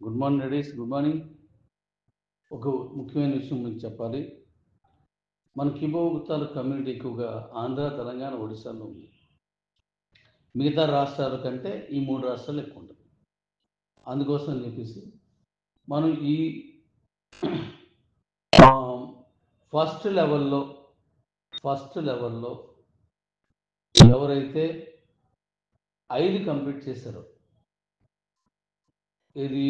Good morning ladies, good morning. ఒక ముఖ్యమైన విషయం మీకు చెప్పాలి. మన కిబోగుతాల కమ్యూనిటీ ఎక్కువగా ఆంధ్ర, తెలంగాణ, ఒడిశాలో ఉంది. మిగతా రాష్ట్రాల కంటే ఈ 3 రాష్ట్రాలు ఎక్కువ ఉంటుంది. అందుకోసం అని చెప్పేసి మనం ఈ ఫస్ట్ లెవెల్లో ఎవరైతే 5 కంప్లీట్ చేశారో, ఇది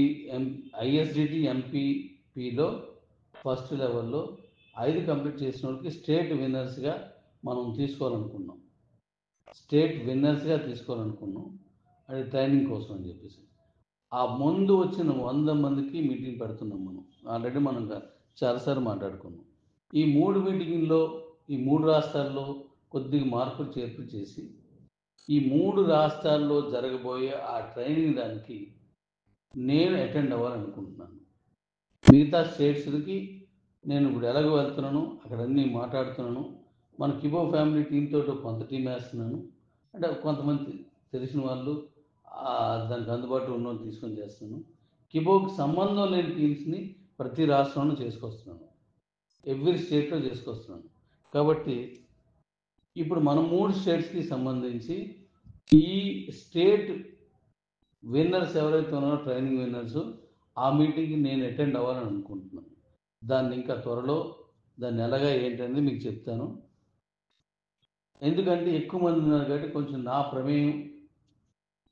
ఐఎస్డిటి ఎంపీపీలో ఫస్ట్ లెవెల్లో 5 కంప్లీట్ చేసిన వాళ్ళకి స్టేట్ విన్నర్స్గా మనం తీసుకోవాలనుకున్నాం. అది ట్రైనింగ్ కోసం అని చెప్పేసి ఆ ముందు వచ్చిన 100 మందికి మీటింగ్ పెడుతున్నాం. మనం ఆల్రెడీ మనం చాలాసార్లు మాట్లాడుకున్నాం. ఈ 3 మీటింగ్లో ఈ 3 రాష్ట్రాల్లో కొద్దిగా మార్పులు చేర్పులు చేసి ఈ 3 రాష్ట్రాల్లో జరగబోయే ఆ ట్రైనింగ్ దానికి నేను అటెండ్ అవ్వాలనుకుంటున్నాను. మిగతా స్టేట్స్కి నేను ఇప్పుడు ఎలాగో వెళ్తున్నాను, అక్కడ అన్నీ మాట్లాడుతున్నాను. మన కిబో ఫ్యామిలీ టీంతో కొంత టీం వేస్తున్నాను. అంటే కొంతమంది తెలిసిన వాళ్ళు దానికి అందుబాటులో ఉన్న వాళ్ళు తీసుకొని చేస్తున్నాను. కిబోకి సంబంధం లేని టీమ్స్ని ప్రతి రాష్ట్రంలో చేసుకొస్తున్నాను, ఎవ్రీ స్టేట్లో చేసుకొస్తున్నాను. కాబట్టి ఇప్పుడు మన 3 స్టేట్స్కి సంబంధించి ఈ స్టేట్ విన్నర్స్ ఎవరైతే ఉన్నారో, ట్రైనింగ్ విన్నర్స్, ఆ మీటింగ్కి నేను అటెండ్ అవ్వాలని అనుకుంటున్నాను. దాన్ని ఇంకా త్వరలో దాన్ని ఎలాగా ఏంటనేది మీకు చెప్తాను. ఎందుకంటే ఎక్కువ మంది ఉన్నారు కాబట్టి కొంచెం నా ప్రమేయం,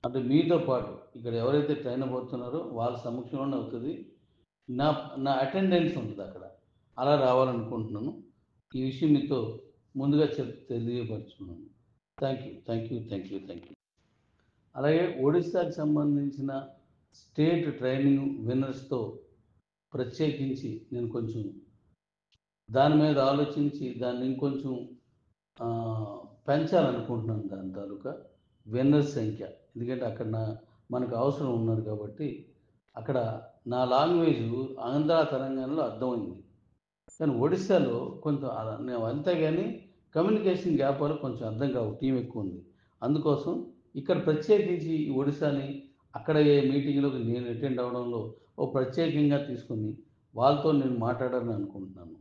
అంటే మీతో పాటు ఇక్కడ ఎవరైతే ట్రైన్ అవ్వబోతున్నారో వాళ్ళ సమక్షంలోనే అవుతుంది. నా అటెండెన్స్ ఉంటుంది అక్కడ. అలా రావాలనుకుంటున్నాను. ఈ విషయం మీతో ముందుగా తెలియపరుచుకున్నాను. Thank you. అలాగే ఒడిశాకి సంబంధించిన స్టేట్ ట్రైనింగ్ విన్నర్స్తో ప్రత్యేకించి నేను కొంచెం దాని మీద ఆలోచించి దాన్ని ఇంకొంచెం పెంచాలనుకుంటున్నాను. దాని తాలూకా విన్నర్స్ సంఖ్య, ఎందుకంటే అక్కడ మనకు అవసరం ఉన్నారు కాబట్టి. అక్కడ నా లాంగ్వేజ్ ఆంధ్ర, తెలంగాణలో అర్థమైంది, కానీ ఒడిశాలో కొంచెం అంతేగాని కమ్యూనికేషన్ గ్యాప్ వల్ల కొంచెం అర్థం కావు, టీం ఎక్కువ ఉంది. అందుకోసం ఇక్కడ ప్రత్యేకించి ఈ ఒడిశాని అక్కడ ఏ మీటింగ్లోకి నేను అటెండ్ అవ్వడంలో ప్రత్యేకంగా తీసుకుని వాళ్ళతో నేను మాట్లాడాలని అనుకుంటున్నాను.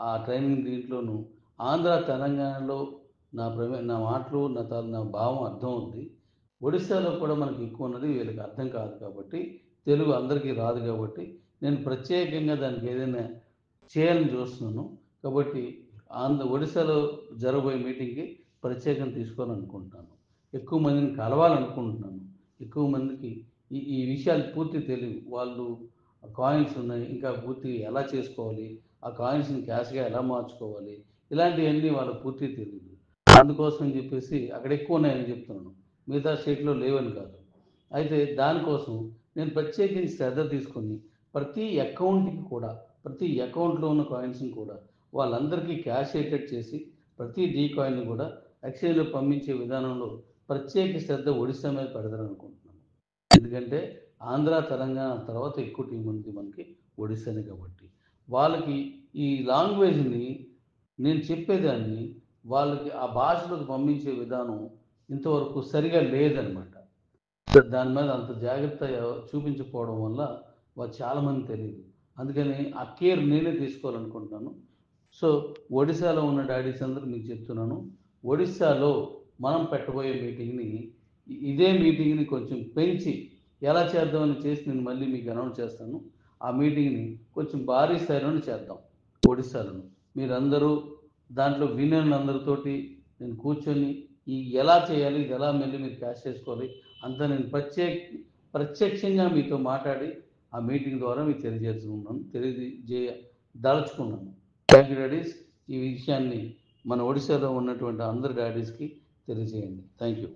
ఆ ట్రైనింగ్ దీంట్లోనూ ఆంధ్ర, తెలంగాణలో నా మాటలు నా భావం అర్థం ఉంది. ఒడిశాలో కూడా మనకి ఎక్కువ ఉన్నది, వీళ్ళకి అర్థం కాదు కాబట్టి, తెలుగు అందరికీ రాదు కాబట్టి నేను ప్రత్యేకంగా దానికి ఏదైనా చేయాలని చూస్తున్నాను. కాబట్టి ఒడిశాలో జరగబోయే మీటింగ్కి ప్రత్యేకంగా తీసుకోవాలనుకుంటున్నాను. ఎక్కువ మందిని కలవాలనుకుంటున్నాను. ఎక్కువ మందికి ఈ విషయాలు పూర్తి తెలియదు. వాళ్ళు కాయిన్స్ ఉన్నాయి, ఇంకా పూర్తి ఎలా చేసుకోవాలి, ఆ కాయిన్స్ని క్యాష్గా ఎలా మార్చుకోవాలి, ఇలాంటివన్నీ వాళ్ళకి పూర్తి తెలియదు. అందుకోసం చెప్పేసి అక్కడ ఎక్కువ ఉన్నాయని చెప్తున్నాను, మిగతా స్టేట్లో లేవని కాదు. అయితే దానికోసం నేను ప్రత్యేకించి శ్రద్ధ తీసుకొని ప్రతి అకౌంట్లో ఉన్న కాయిన్స్ని కూడా వాళ్ళందరికీ క్యాష్ రేటెడ్ చేసి ప్రతి డీ కాయిన్ కూడా ఎక్స్చేంజ్లో పంపించే విధానంలో ప్రత్యేక శ్రద్ధ ఒడిశా మీద పెడదారనుకుంటున్నాను. ఎందుకంటే ఆంధ్ర, తెలంగాణ తర్వాత ఎక్కువ టీం ఉంది మనకి ఒడిశానే కాబట్టి. వాళ్ళకి ఈ లాంగ్వేజ్ని నేను చెప్పేదాన్ని వాళ్ళకి ఆ భాషలోకి పంపించే విధానం ఇంతవరకు సరిగా లేదనమాట. దాని మీద అంత జాగ్రత్త చూపించకపోవడం వల్ల వాళ్ళు చాలామంది తెలియదు. అందుకని ఆ కేర్ నేనే తీసుకోవాలనుకుంటున్నాను. సో ఒడిశాలో ఉన్న డాడీస్ అందరూ మీకు చెప్తున్నాను, ఒడిశాలో మనం పెట్టబోయే మీటింగ్ని, ఇదే మీటింగ్ని కొంచెం పెంచి ఎలా చేద్దామని చేసి నేను మళ్ళీ మీకు అనౌన్స్ చేస్తాను. ఆ మీటింగ్ని కొంచెం భారీ స్థాయిలోనే చేద్దాం ఒడిశాలో. మీరందరూ దాంట్లో వినర్లందరితోటి నేను కూర్చొని ఎలా చేయాలి, ఇది ఎలా మళ్ళీ మీరు క్యాష్ చేసుకోవాలి అంతా నేను ప్రత్యక్షంగా మీతో మాట్లాడి ఆ మీటింగ్ ద్వారా మీకు తెలియజేయదలుచుకున్నాను. Thank you daddy's. ఈ విషయాన్ని మన ఒడిశాలో ఉన్నటువంటి అందరు డాడీస్కి తెలియజేయండి. Thank you.